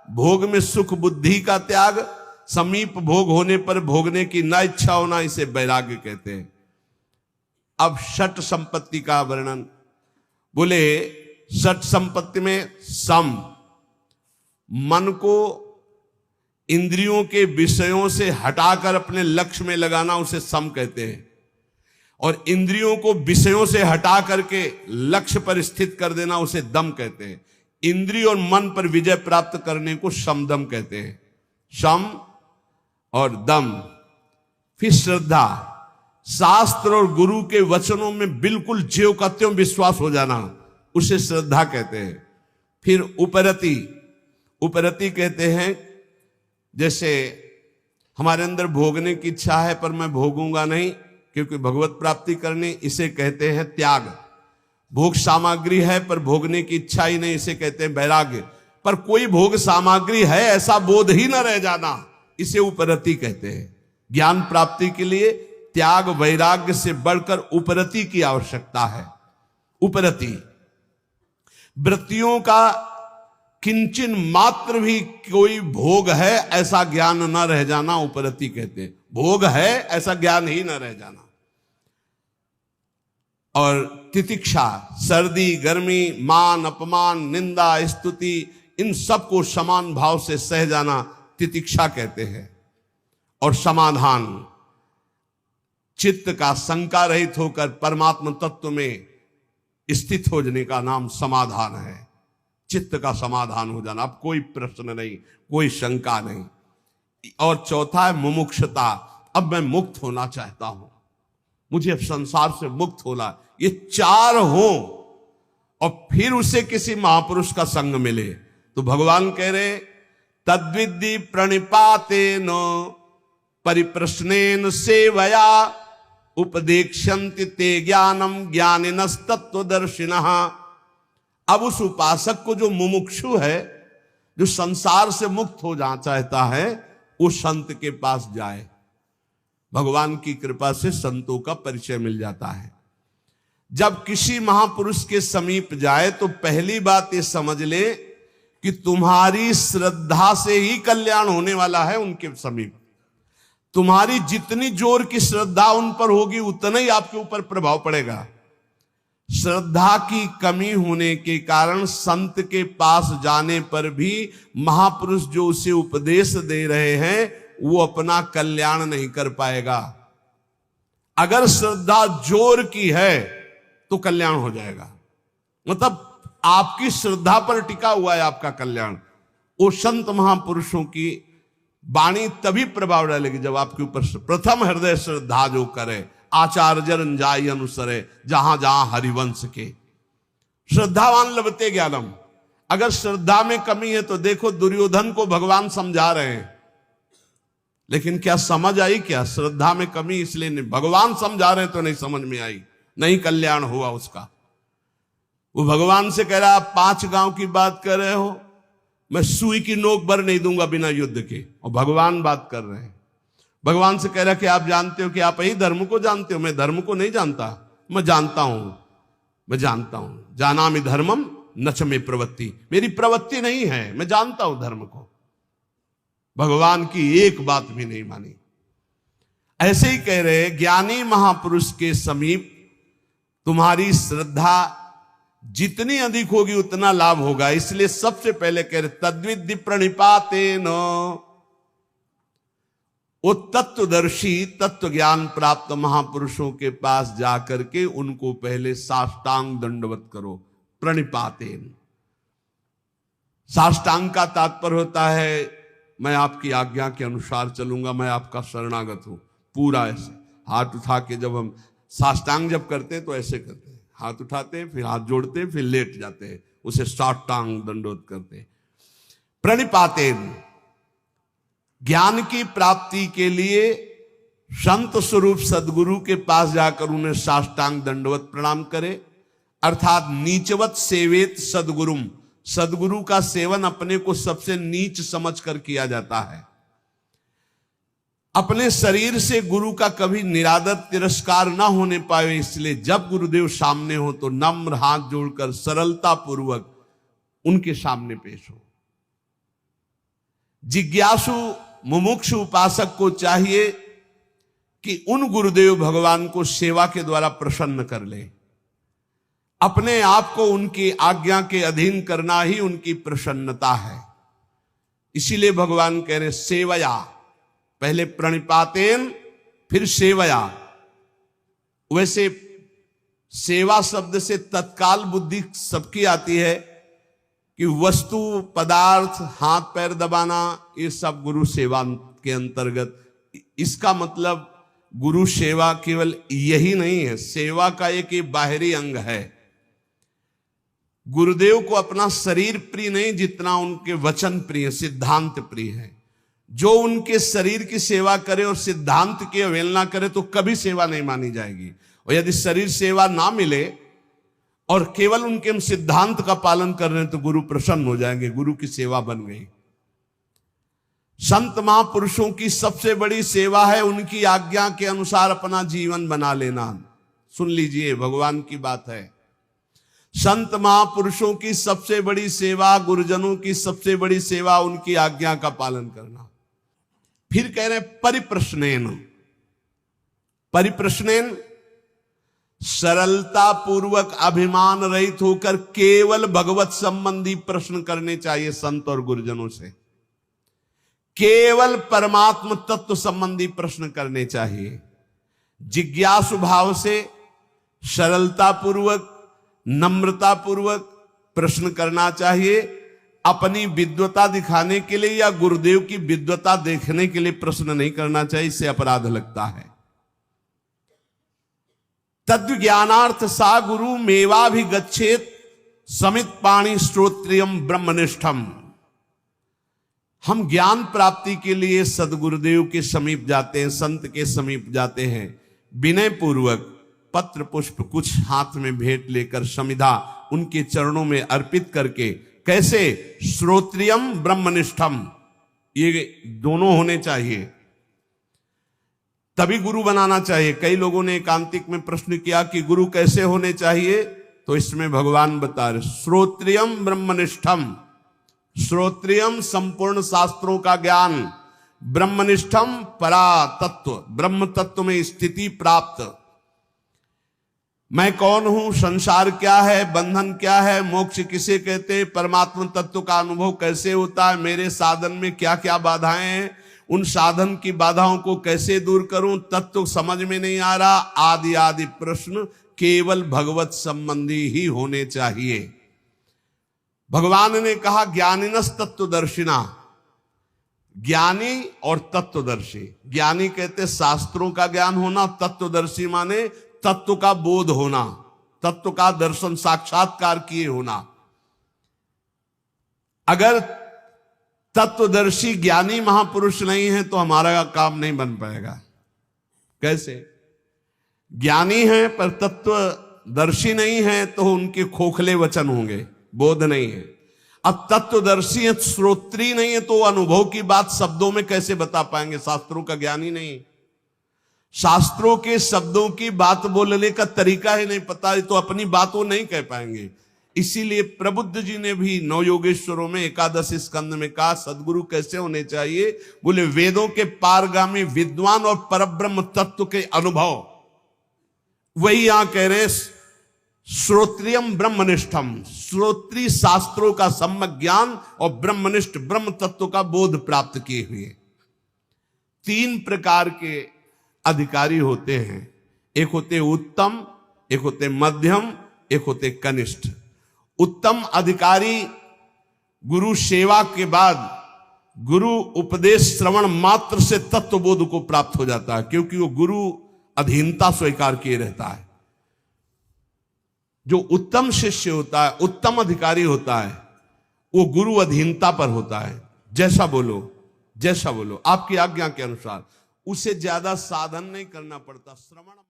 भोग में सुख बुद्धि का त्याग, समीप भोग होने पर भोगने की न इच्छा होना, इसे वैराग्य कहते हैं। अब षट संपत्ति का वर्णन। बोले षट संपत्ति में सम, मन को इंद्रियों के विषयों से हटाकर अपने लक्ष्य में लगाना, उसे सम कहते हैं। और इंद्रियों को विषयों से हटा करके लक्ष्य पर स्थित कर देना, उसे दम कहते हैं। इंद्रिय और मन पर विजय प्राप्त करने को समदम कहते हैं। सम और दम। फिर श्रद्धा, शास्त्र और गुरु के वचनों में बिल्कुल ज्यों का त्यों विश्वास हो जाना, उसे श्रद्धा कहते हैं। फिर उपरति, उपरति कहते हैं जैसे हमारे अंदर भोगने की इच्छा है पर मैं भोगूंगा नहीं क्योंकि भगवत प्राप्ति करनी, इसे कहते हैं त्याग। भोग सामग्री है पर भोगने की इच्छा ही नहीं, इसे कहते हैं वैराग्य। पर कोई भोग सामग्री है ऐसा बोध ही न रह जाना, इसे उपरति कहते हैं। ज्ञान प्राप्ति के लिए त्याग वैराग्य से बढ़कर उपरति की आवश्यकता है। उपरति, वृत्तियों का किंचन मात्र भी कोई भोग है ऐसा ज्ञान न रह जाना, उपरति कहते हैं। भोग है ऐसा ज्ञान ही न रह जाना। और तितिक्षा, सर्दी गर्मी, मान अपमान, निंदा स्तुति, इन सब को समान भाव से सह जाना तितिक्षा कहते हैं। और समाधान, चित्त का शंका रहित होकर परमात्मा तत्व में स्थित हो जाने का नाम समाधान है। चित्त का समाधान हो जाना, अब कोई प्रश्न नहीं, कोई शंका नहीं। और चौथा है मुमुक्षुता, अब मैं मुक्त होना चाहता हूं, मुझे अब संसार से मुक्त होना। ये चार हो और फिर उसे किसी महापुरुष का संग मिले तो भगवान कह रहे तद्विद्धि प्रणिपातेन परिप्रश्नेन सेवया उपदेक्षन्ति ते ज्ञानम ज्ञानिनस्तत्वदर्शिनः। अब उस उपासक को जो मुमुक्षु है, जो संसार से मुक्त हो जाना चाहता है, वो संत के पास जाए। भगवान की कृपा से संतों का परिचय मिल जाता है। जब किसी महापुरुष के समीप जाए तो पहली बात ये समझ ले कि तुम्हारी श्रद्धा से ही कल्याण होने वाला है। उनके समीप तुम्हारी जितनी जोर की श्रद्धा उन पर होगी उतना ही आपके ऊपर प्रभाव पड़ेगा। श्रद्धा की कमी होने के कारण संत के पास जाने पर भी महापुरुष जो उसे उपदेश दे रहे हैं वो अपना कल्याण नहीं कर पाएगा। अगर श्रद्धा जोर की है तो कल्याण हो जाएगा, मतलब आपकी श्रद्धा पर टिका हुआ है आपका कल्याण। वो संत महापुरुषों की वाणी तभी प्रभाव डालेगी जब आपके ऊपर प्रथम हृदय श्रद्धा जो करे, आचार्य जाय अनुसरे जहां जहां हरिवंश के। श्रद्धावान लभते ज्ञानम। अगर श्रद्धा में कमी है तो देखो दुर्योधन को भगवान समझा रहे हैं, लेकिन क्या समझ आई? क्या श्रद्धा में कमी इसलिए नहीं, भगवान समझा रहे हैं तो नहीं समझ में आई, नहीं कल्याण हुआ उसका। वो भगवान से कह रहा आप 5 गांव की बात कर रहे हो, मैं सुई की नोक भर नहीं दूंगा बिना युद्ध के। और भगवान बात कर रहे हैं, भगवान से कह रहा कि आप जानते हो कि आप ही धर्म को जानते हो, मैं धर्म को नहीं जानता। मैं जानता हूं, मैं जानता हूं, जानामि धर्मम नच में प्रवृत्ति, मेरी प्रवृत्ति नहीं है, मैं जानता हूं धर्म को। भगवान की एक बात भी नहीं मानी। ऐसे ही कह रहे ज्ञानी महापुरुष के समीप तुम्हारी श्रद्धा जितनी अधिक होगी उतना लाभ होगा। इसलिए सबसे पहले कह रहे तद्विद्धि प्रणिपातेन, वो तत्वदर्शी तत्व ज्ञान प्राप्त महापुरुषों के पास जाकर के उनको पहले साष्टांग दंडवत करो। प्रणिपातेन, साष्टांग का तात्पर्य होता है मैं आपकी आज्ञा के अनुसार चलूंगा, मैं आपका शरणागत हूं। पूरा ऐसे हाथ उठा के, जब हम साष्टांग जब करते हैं तो ऐसे करते हैं, हाथ उठाते हैं, फिर हाथ जोड़ते हैं, फिर लेट जाते हैं, उसे साष्टांग दंडवत करते हैं। प्रणिपातेन, ज्ञान की प्राप्ति के लिए संत स्वरूप सदगुरु के पास जाकर उन्हें साष्टांग दंडवत प्रणाम करे, अर्थात नीचवत सेवेत सदगुरुम। सदगुरु का सेवन अपने को सबसे नीच समझकर किया जाता है। अपने शरीर से गुरु का कभी निरादर तिरस्कार ना होने पाए, इसलिए जब गुरुदेव सामने हो तो नम्र हाथ जोड़कर सरलता पूर्वक उनके सामने पेश हो। जिज्ञासु मुमुक्षु उपासक को चाहिए कि उन गुरुदेव भगवान को सेवा के द्वारा प्रसन्न कर ले। अपने आप को उनकी आज्ञा के अधीन करना ही उनकी प्रसन्नता है। इसीलिए भगवान कह रहे सेवया, पहले प्रणिपातेन फिर सेवया। वैसे सेवा शब्द से तत्काल बुद्धि सबकी आती है कि वस्तु पदार्थ हाथ पैर दबाना ये सब गुरु सेवा के अंतर्गत। इसका मतलब गुरु सेवा केवल यही नहीं है, सेवा का एक बाहरी अंग है। गुरुदेव को अपना शरीर प्रिय नहीं जितना उनके वचन प्रिय, सिद्धांत प्रिय है। जो उनके शरीर की सेवा करे और सिद्धांत की अवहेलना करे तो कभी सेवा नहीं मानी जाएगी। और यदि शरीर सेवा ना मिले और केवल उनके हम सिद्धांत का पालन कर रहे हैं तो गुरु प्रसन्न हो जाएंगे, गुरु की सेवा बन गई। संत महापुरुषों की सबसे बड़ी सेवा है उनकी आज्ञा के अनुसार अपना जीवन बना लेना। सुन लीजिए, भगवान की बात है। संत महापुरुषों की सबसे बड़ी सेवा, गुरुजनों की सबसे बड़ी सेवा उनकी आज्ञा का पालन करना। फिर कह रहे परिप्रश्नेन, परिप्रश्नेन सरलता पूर्वक अभिमान रहित होकर केवल भगवत संबंधी प्रश्न करने चाहिए संत और गुरुजनों से। केवल परमात्म तत्व संबंधी प्रश्न करने चाहिए। जिज्ञासु भाव से सरलता पूर्वक नम्रता पूर्वक प्रश्न करना चाहिए। अपनी विद्वता दिखाने के लिए या गुरुदेव की विद्वता देखने के लिए प्रश्न नहीं करना चाहिए, इससे अपराध लगता है। तद्ज्ञानार्थ सा गुरु मेवा भी गच्छेत समित पाणी श्रोत्रियम ब्रह्मनिष्ठम। हम ज्ञान प्राप्ति के लिए सदगुरुदेव के समीप जाते हैं, संत के समीप जाते हैं, विनय पूर्वक पत्र पुष्प कुछ हाथ में भेंट लेकर समिधा उनके चरणों में अर्पित करके। कैसे? श्रोत्रियम ब्रह्मनिष्ठम, ये दोनों होने चाहिए, तभी गुरु बनाना चाहिए। कई लोगों ने एकांतिक में प्रश्न किया कि गुरु कैसे होने चाहिए, तो इसमें भगवान बता रहे श्रोत्रियम ब्रह्मनिष्ठम। श्रोत्रियम संपूर्ण शास्त्रों का ज्ञान, ब्रह्मनिष्ठम परा तत्व, ब्रह्म तत्व में स्थिति प्राप्त। मैं कौन हूं, संसार क्या है, बंधन क्या है, मोक्ष किसे कहते, परमात्मा तत्व का अनुभव कैसे होता है, मेरे साधन में क्या क्या बाधाएं हैं, उन साधन की बाधाओं को कैसे दूर करूं, तत्व समझ में नहीं आ रहा, आदि आदि प्रश्न केवल भगवत संबंधी ही होने चाहिए। भगवान ने कहा ज्ञानिनस तत्वदर्शिना, ज्ञानी और तत्वदर्शी। ज्ञानी कहते शास्त्रों का ज्ञान होना, तत्वदर्शी माने तत्व का बोध होना, तत्व का दर्शन साक्षात्कार किए होना। अगर तत्वदर्शी ज्ञानी महापुरुष नहीं है तो हमारा काम नहीं बन पाएगा। कैसे? ज्ञानी है पर तत्वदर्शी नहीं है तो उनके खोखले वचन होंगे, बोध नहीं है। अब तत्वदर्शी है, श्रोत्री नहीं है तो अनुभव की बात शब्दों में कैसे बता पाएंगे? शास्त्रों का ज्ञानी नहीं, शास्त्रों के शब्दों की बात बोलने का तरीका ही नहीं पता, तो अपनी बात वो नहीं कह पाएंगे। इसीलिए प्रबुद्ध जी ने भी नौ योगेश्वरों में 11 स्कंद में कहा सदगुरु कैसे होने चाहिए। बोले वेदों के पारगामी विद्वान और परब्रह्म तत्व के अनुभव। वही यहां कह रहे श्रोत्रियम ब्रह्मनिष्ठम, श्रोत्री शास्त्रों का सम्यक ज्ञान और ब्रह्मनिष्ठ ब्रह्म तत्व का बोध प्राप्त किए हुए। 3 प्रकार के अधिकारी होते हैं, एक होते उत्तम, एक होते मध्यम, एक होते कनिष्ठ। उत्तम अधिकारी गुरु सेवा के बाद गुरु उपदेश श्रवण मात्र से तत्वबोध को प्राप्त हो जाता है, क्योंकि वो गुरु अधीनता स्वीकार किए रहता है। जो उत्तम शिष्य होता है, उत्तम अधिकारी होता है, वो गुरु अधीनता पर होता है। जैसा बोलो, जैसा बोलो, आपकी आज्ञा के अनुसार। उसे ज्यादा साधन नहीं करना पड़ता, श्रवण